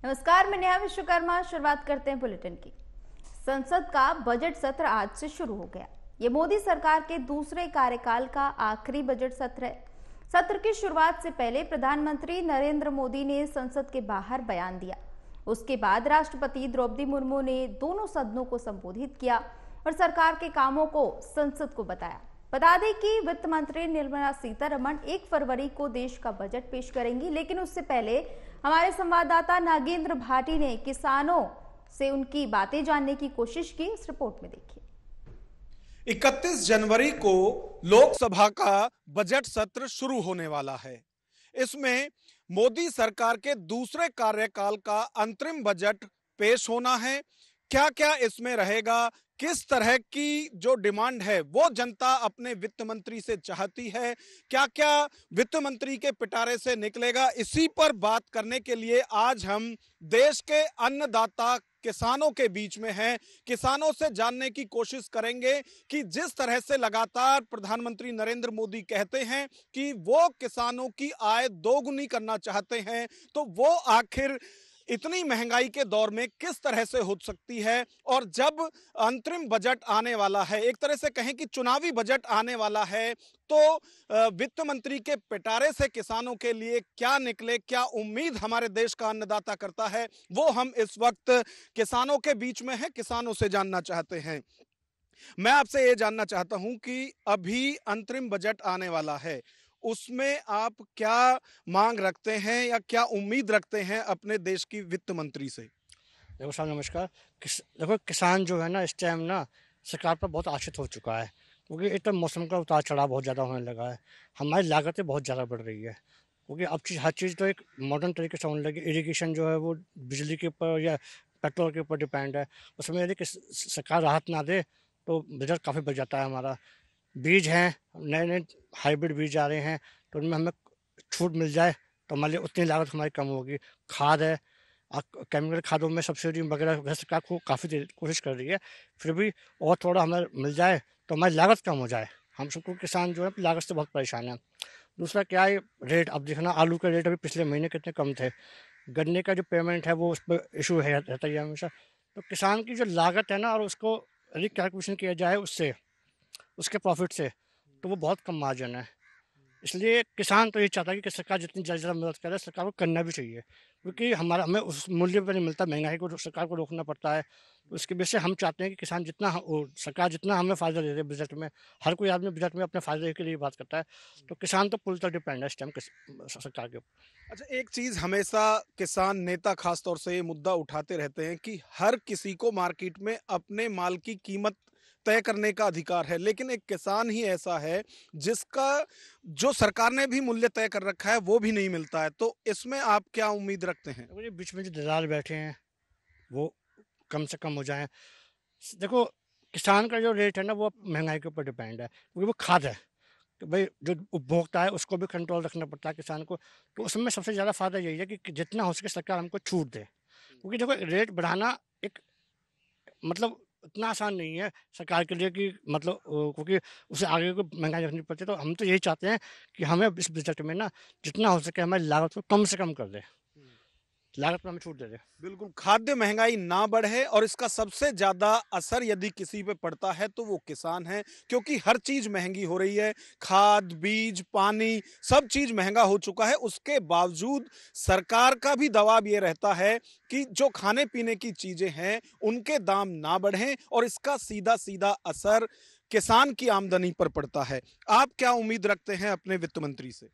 नमस्कार, मैं नेहा विश्वकर्मा। शुरुआत करते हैं बुलेटिन की। संसद का बजट सत्र आज से शुरू हो गया। ये मोदी सरकार के दूसरे कार्यकाल का आखिरी बजट सत्र है। सत्र की शुरुआत से पहले प्रधानमंत्री नरेंद्र मोदी ने संसद के बाहर बयान दिया। उसके बाद राष्ट्रपति द्रौपदी मुर्मू ने दोनों सदनों को संबोधित किया और सरकार के कामों को संसद को बताया। बता दें कि वित्त मंत्री निर्मला सीतारमण 1 फरवरी को देश का बजट पेश करेंगी, लेकिन उससे पहले हमारे संवाददाता नागेंद्र भाटी ने किसानों से उनकी बातें जानने की कोशिश की। इस रिपोर्ट में देखिए। 31 जनवरी को लोकसभा का बजट सत्र शुरू होने वाला है। इसमें मोदी सरकार के दूसरे कार्यकाल का अंतरिम बजट पेश होना है। क्या क्या इसमें रहेगा, किस तरह की जो डिमांड है वो जनता अपने वित्त मंत्री से चाहती है, क्या क्या वित्त मंत्री के पिटारे से निकलेगा, इसी पर बात करने के लिए आज हम देश के अन्नदाता किसानों के बीच में हैं। किसानों से जानने की कोशिश करेंगे कि जिस तरह से लगातार प्रधानमंत्री नरेंद्र मोदी कहते हैं कि वो किसानों की आय दोगुनी करना चाहते हैं, तो वो आखिर इतनी महंगाई के दौर में किस तरह से हो सकती है। और जब अंतरिम बजट आने वाला है, एक तरह से कहें कि चुनावी बजट आने वाला है, तो वित्त मंत्री के पिटारे से किसानों के लिए क्या निकले, क्या उम्मीद हमारे देश का अन्नदाता करता है, वो हम इस वक्त किसानों के बीच में हैं, किसानों से जानना चाहते हैं। मैं आपसे ये जानना चाहता हूं कि अभी अंतरिम बजट आने वाला है, उसमें आप क्या मांग रखते हैं या क्या उम्मीद रखते हैं अपने देश की वित्त मंत्री से? देखो साहब नमस्कार। देखो किसान जो है ना इस टाइम ना सरकार पर बहुत आश्रित हो चुका है, क्योंकि एक तो मौसम का उतार चढ़ाव बहुत ज़्यादा होने लगा है। हमारी लागतें बहुत ज़्यादा बढ़ रही है, क्योंकि अब हर चीज़ तो एक मॉडर्न तरीके से होने लगी। इरिगेशन जो है वो बिजली के ऊपर या पेट्रोल के ऊपर डिपेंड है। उसमें यदि सरकार राहत ना दे तो बजट काफ़ी बढ़ जाता है हमारा। बीज हैं, नए नए हाइब्रिड बीज आ रहे हैं, तो उनमें हमें छूट मिल जाए तो हमारे लिए उतनी लागत हमारी कम होगी। खाद है, केमिकल खादों में सब्सिडी वगैरह वैसे सरकार को काफ़ी कोशिश कर रही है, फिर भी और थोड़ा हमें मिल जाए तो हमारी लागत कम हो जाए। हम सबको किसान जो है लागत से बहुत परेशान है। दूसरा क्या है, रेट अब देखना, आलू के रेट अभी पिछले महीने कितने कम थे। गन्ने का जो पेमेंट है वो उस पर इशू है रहता ही है हमेशा। तो किसान की जो लागत है ना, और उसको यदि कैलकुलेशन किया जाए उससे, उसके प्रॉफिट से, तो वो बहुत कम मार्जिन है। इसलिए किसान तो ये चाहता है कि सरकार जितनी ज़्यादा से ज़्यादा मदद करे, सरकार को करना भी चाहिए, क्योंकि हमें उस मूल्य पर नहीं मिलता, महंगाई को सरकार को रोकना पड़ता है। तो इसकी वजह से हम चाहते हैं कि किसान जितना सरकार जितना हमें फ़ायदा दे दे बजट में। हर कोई आदमी बजट में अपने फ़ायदे के लिए बात करता है, तो किसान तो पूरी तरह डिपेंड है इस टाइम सरकार के ऊपर। अच्छा, एक चीज हमेशा किसान नेता खास तौर से ये मुद्दा उठाते रहते हैं कि हर किसी को मार्केट में अपने माल की कीमत तय करने का अधिकार है, लेकिन एक किसान ही ऐसा है जिसका जो सरकार ने भी मूल्य तय कर रखा है वो भी नहीं मिलता है। तो इसमें आप क्या उम्मीद रखते हैं? देखो, ये बीच में जो दलाल बैठे हैं वो कम से कम हो जाएँ। देखो, किसान का जो रेट है ना वो महंगाई के ऊपर डिपेंड है, क्योंकि वो खाद है। तो भाई जो उपभोक्ता है उसको भी कंट्रोल रखना पड़ता है किसान को। तो उसमें सबसे ज़्यादा फ़ायदा यही है कि जितना हो सके सरकार हमको छूट दे, क्योंकि देखो रेट बढ़ाना एक मतलब इतना आसान नहीं है सरकार के लिए कि मतलब क्योंकि उसे आगे को महंगाई रखनी पड़ती है। तो हम तो यही चाहते हैं कि हमें इस बजट में ना जितना हो सके हमारी लागत को कम से कम कर दे, लागत पर हमें छूट दे दे। बिल्कुल, खाद्य महंगाई ना बढ़े और इसका सबसे ज्यादा असर यदि किसी पे पड़ता है तो वो किसान है, क्योंकि हर चीज महंगी हो रही है। खाद, बीज, पानी, सब चीज महंगा हो चुका है। उसके बावजूद सरकार का भी दबाव ये रहता है कि जो खाने पीने की चीजें हैं उनके दाम ना बढ़ें, और इसका सीधा सीधा असर किसान की आमदनी पर पड़ता है। आप क्या उम्मीद रखते हैं अपने वित्त मंत्री से?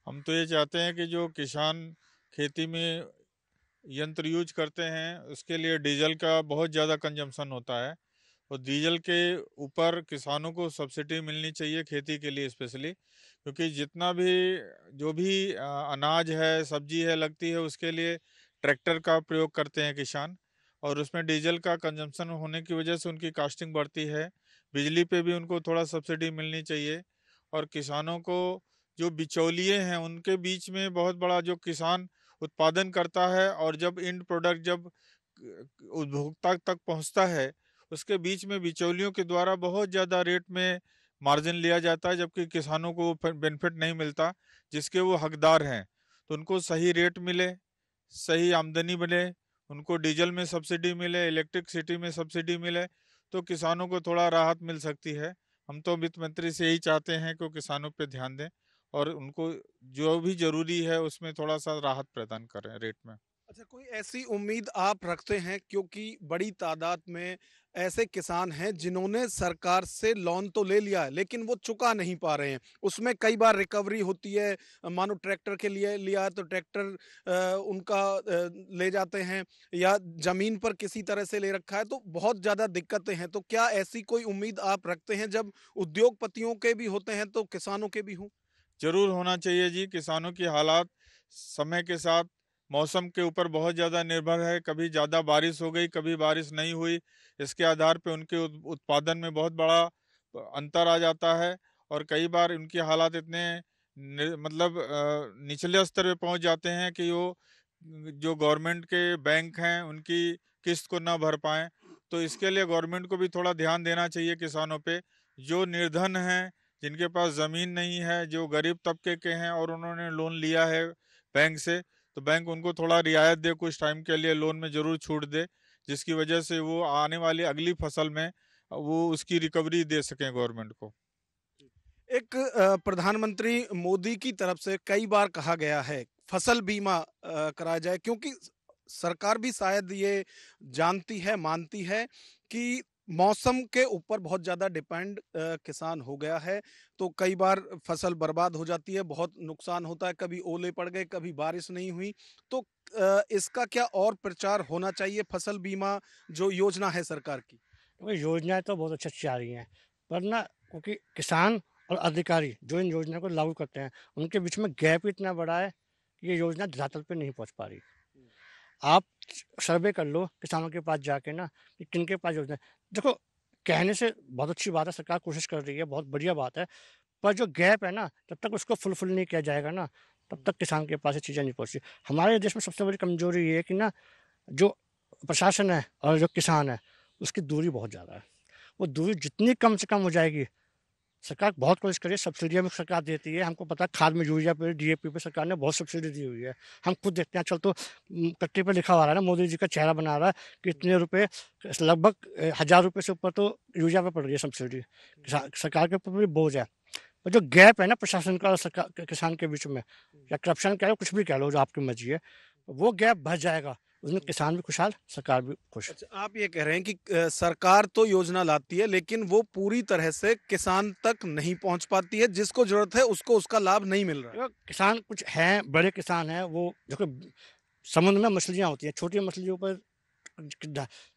हम तो ये चाहते हैं कि जो किसान खेती में यंत्र यूज करते हैं उसके लिए डीजल का बहुत ज़्यादा कंजम्पशन होता है, और डीजल के ऊपर किसानों को सब्सिडी मिलनी चाहिए खेती के लिए स्पेशली, क्योंकि जितना भी जो भी अनाज है, सब्जी है लगती है, उसके लिए ट्रैक्टर का प्रयोग करते हैं किसान, और उसमें डीजल का कंजम्पशन होने की वजह से उनकी कास्टिंग बढ़ती है। बिजली पे भी उनको थोड़ा सब्सिडी मिलनी चाहिए। और किसानों को जो बिचौलिए हैं उनके बीच में बहुत बड़ा, जो किसान उत्पादन करता है और जब एंड प्रोडक्ट जब उपभोक्ता तक पहुंचता है, उसके बीच में बिचौलियों के द्वारा बहुत ज़्यादा रेट में मार्जिन लिया जाता है, जबकि किसानों को बेनिफिट नहीं मिलता जिसके वो हकदार हैं। तो उनको सही रेट मिले, सही आमदनी मिले, उनको डीजल में सब्सिडी मिले, इलेक्ट्रिसिटी में सब्सिडी मिले, तो किसानों को थोड़ा राहत मिल सकती है। हम तो वित्त मंत्री से यही चाहते हैं कि वो किसानों पे ध्यान दें और उनको जो भी जरूरी है उसमें थोड़ा सा राहत प्रदान करें रेट में। अच्छा, कोई ऐसी उम्मीद आप रखते हैं, क्योंकि बड़ी तादाद में ऐसे किसान हैं जिन्होंने सरकार से लोन तो ले लिया है लेकिन वो चुका नहीं पा रहे हैं। उसमें कई बार रिकवरी होती है, मानो ट्रैक्टर के लिए लिया है तो ट्रैक्टर उनका ले जाते हैं, या जमीन पर किसी तरह से ले रखा है, तो बहुत ज्यादा दिक्कतें हैं। तो क्या ऐसी कोई उम्मीद आप रखते हैं, जब उद्योगपतियों के भी होते हैं तो किसानों के भी हों? जरूर होना चाहिए जी। किसानों की हालात समय के साथ मौसम के ऊपर बहुत ज़्यादा निर्भर है। कभी ज़्यादा बारिश हो गई, कभी बारिश नहीं हुई। इसके आधार पे उनके उत्पादन में बहुत बड़ा अंतर आ जाता है और कई बार उनकी हालात इतने मतलब निचले स्तर पे पहुंच जाते हैं कि वो जो गवर्नमेंट के बैंक हैं उनकी किस्त को ना भर पाएं। तो इसके लिए गवर्नमेंट को भी थोड़ा ध्यान देना चाहिए किसानों पे। जो निर्धन हैं, जिनके पास ज़मीन नहीं है, जो गरीब तबके के हैं और उन्होंने लोन लिया है बैंक से, तो बैंक उनको थोड़ा रियायत दे, कुछ टाइम के लिए लोन में ज़रूर छूट दे, जिसकी वजह से वो आने वाली अगली फसल में वो उसकी रिकवरी दे सकें गवर्नमेंट को। एक प्रधानमंत्री मोदी की तरफ से कई बार कहा गया है फसल बीमा कराया जाए, क्योंकि सरकार भी शायद ये जानती है, मानती है कि मौसम के ऊपर बहुत ज्यादा डिपेंड किसान हो गया है। तो कई बार फसल बर्बाद हो जाती है, बहुत नुकसान होता है, कभी ओले पड़ गए, कभी बारिश नहीं हुई। तो इसका क्या और प्रचार होना चाहिए, फसल बीमा जो योजना है सरकार की? क्योंकि योजनाएं तो बहुत अच्छी अच्छी आ रही हैं, पर ना क्योंकि किसान और अधिकारी जो इन योजना को लागू करते हैं उनके बीच में गैप इतना बड़ा है कि ये योजना धरातल पे नहीं पहुंच पा रही। आप सर्वे कर लो किसानों के पास जाके ना कि किन के पास योजना है। देखो, कहने से बहुत अच्छी बात है, सरकार कोशिश कर रही है, बहुत बढ़िया बात है, पर जो गैप है ना, जब तक उसको फुलफिल नहीं किया जाएगा ना, तब तक किसान के पास ये चीज़ें नहीं पहुँचती। हमारे देश में सबसे बड़ी कमजोरी ये है कि ना, जो प्रशासन है और जो किसान है उसकी दूरी बहुत ज़्यादा है। वो दूरी जितनी कम से कम हो जाएगी, सरकार बहुत कोशिश करी है, सब्सिडियाँ भी सरकार देती है। हमको पता है खाद में यूरिया पे, डीएपी पे सरकार ने बहुत सब्सिडी दी हुई है। हम खुद देखते हैं, चल तो कट्टे पे लिखा हुआ रहा है ना, मोदी जी का चेहरा बना रहा है कि इतने रुपए, लगभग 1000 रुपये से ऊपर तो यूरिया पे पड़ रही है सब्सिडी। सरकार के ऊपर भी बोझ है। और जो गैप है ना प्रशासन का और सरकार किसान के बीच में, या करप्शन कह लो, कुछ भी कह लो, जो आपकी मर्जी है, वो गैप भर जाएगा, उसमें किसान भी खुशहाल, सरकार भी खुश। अच्छा, आप ये कह रहे हैं कि सरकार तो योजना लाती है लेकिन वो पूरी तरह से किसान तक नहीं पहुंच पाती है, जिसको जरूरत है उसको उसका लाभ नहीं मिल रहा है। देखो, किसान कुछ हैं, बड़े किसान हैं, वो देखो समुद्र में मछलियाँ होती हैं, छोटी मछलियों पर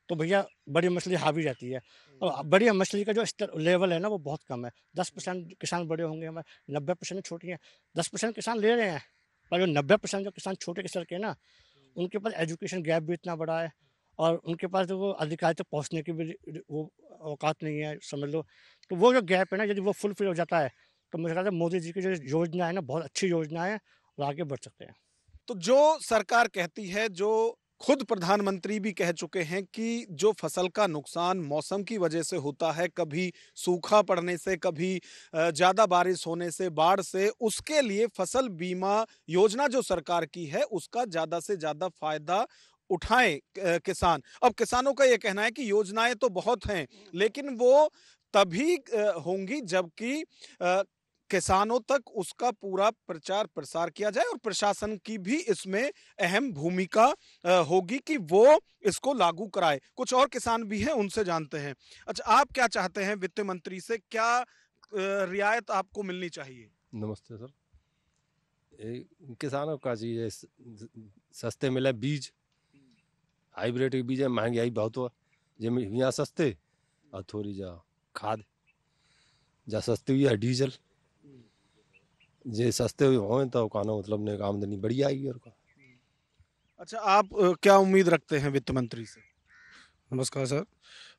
तो भैया बड़ी मछली हावी रहती है, और बड़ी मछली का जो स्तर लेवल है ना वो बहुत कम है। 10% किसान बड़े होंगे हमारे, 90% छोटी हैं। 10% किसान ले रहे हैं, पर जो 90% जो किसान छोटे स्तर के हैं ना, उनके पास एजुकेशन गैप भी इतना बड़ा है, और उनके पास जो वो अधिकारी तक पहुँचने की भी वो औकात नहीं है, समझ लो। तो वो जो गैप है ना, यदि वो फुलफिल हो जाता है, तो मुझे लगता है मोदी जी की जो योजना है ना, बहुत अच्छी योजना है, और आगे बढ़ सकते हैं। तो जो सरकार कहती है, जो खुद प्रधानमंत्री भी कह चुके हैं कि जो फसल का नुकसान मौसम की वजह से होता है, कभी सूखा पड़ने से, कभी ज्यादा बारिश होने से, बाढ़ से, उसके लिए फसल बीमा योजना जो सरकार की है उसका ज्यादा से ज्यादा फायदा उठाएं किसान। अब किसानों का यह कहना है कि योजनाएं तो बहुत हैं लेकिन वो तभी होंगी जबकि किसानों तक उसका पूरा प्रचार प्रसार किया जाए, और प्रशासन की भी इसमें अहम भूमिका होगी कि वो इसको लागू कराए। कुछ और किसान भी हैं, उनसे जानते हैं। अच्छा, आप क्या चाहते हैं वित्त मंत्री से, क्या रियायत आपको मिलनी चाहिए? नमस्ते सर। किसानों का चाहिए सस्ते मिले बीज, हाइब्रिड के बीज है, महंगाई बहुत हो, जे यहाँ सस्ते और थोड़ी जा खाद जा सस्ती हुई है, डीजल जे सस्ते हो तो कानो मतलब ने आमदनी बढ़िया आएगी और का। अच्छा, आप क्या उम्मीद रखते हैं वित्त मंत्री से? नमस्कार सर,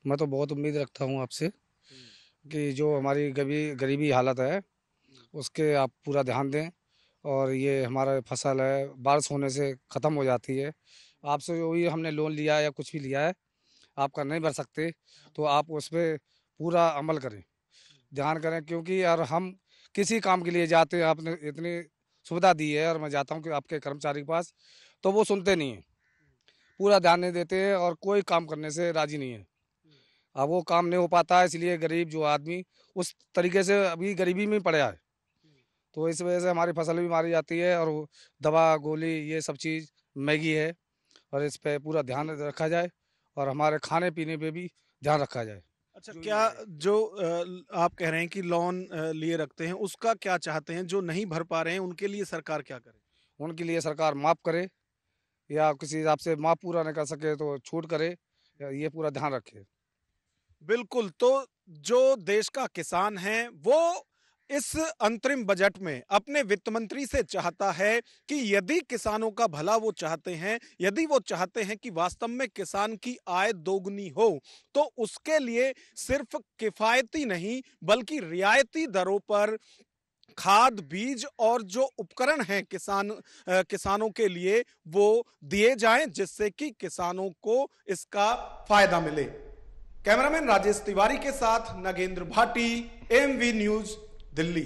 मैं तो बहुत उम्मीद रखता हूँ आपसे कि जो हमारी गरीबी हालत है उसके आप पूरा ध्यान दें, और ये हमारा फसल है बारिश होने से ख़त्म हो जाती है। आपसे जो भी हमने लोन लिया है या कुछ भी लिया है, आपका नहीं भर सकते, तो आप उस पर पूरा अमल करें, ध्यान करें, क्योंकि यार हम किसी काम के लिए जाते हैं, आपने इतनी सुविधा दी है, और मैं जाता हूँ कि आपके कर्मचारी के पास, तो वो सुनते नहीं हैं, पूरा ध्यान नहीं देते हैं और कोई काम करने से राजी नहीं है। अब वो काम नहीं हो पाता है, इसलिए गरीब जो आदमी उस तरीके से अभी गरीबी में पड़ा है। तो इस वजह से हमारी फसल भी मारी जाती है और वो दवा गोली ये सब चीज़ महंगी है, और इस पे पूरा ध्यान रखा जाए और हमारे खाने पीने पे भी ध्यान रखा जाए। अच्छा, क्या जो आप कह रहे हैं कि लोन लिए रखते हैं, उसका क्या चाहते हैं? जो नहीं भर पा रहे हैं उनके लिए सरकार क्या करे? उनके लिए सरकार माफ़ करे, या किसी हिसाब से माफ़ पूरा नहीं कर सके तो छूट करे, ये पूरा ध्यान रखे। बिल्कुल, तो जो देश का किसान है वो इस अंतरिम बजट में अपने वित्त मंत्री से चाहता है कि यदि किसानों का भला वो चाहते हैं, यदि वो चाहते हैं कि वास्तव में किसान की आय दोगुनी हो, तो उसके लिए सिर्फ किफायती नहीं बल्कि रियायती दरों पर खाद, बीज और जो उपकरण हैं किसानों के लिए वो दिए जाएं, जिससे कि किसानों को इसका फायदा मिले। कैमरामैन राजेश तिवारी के साथ नगेंद्र भाटी, एमवी न्यूज, दिल्ली।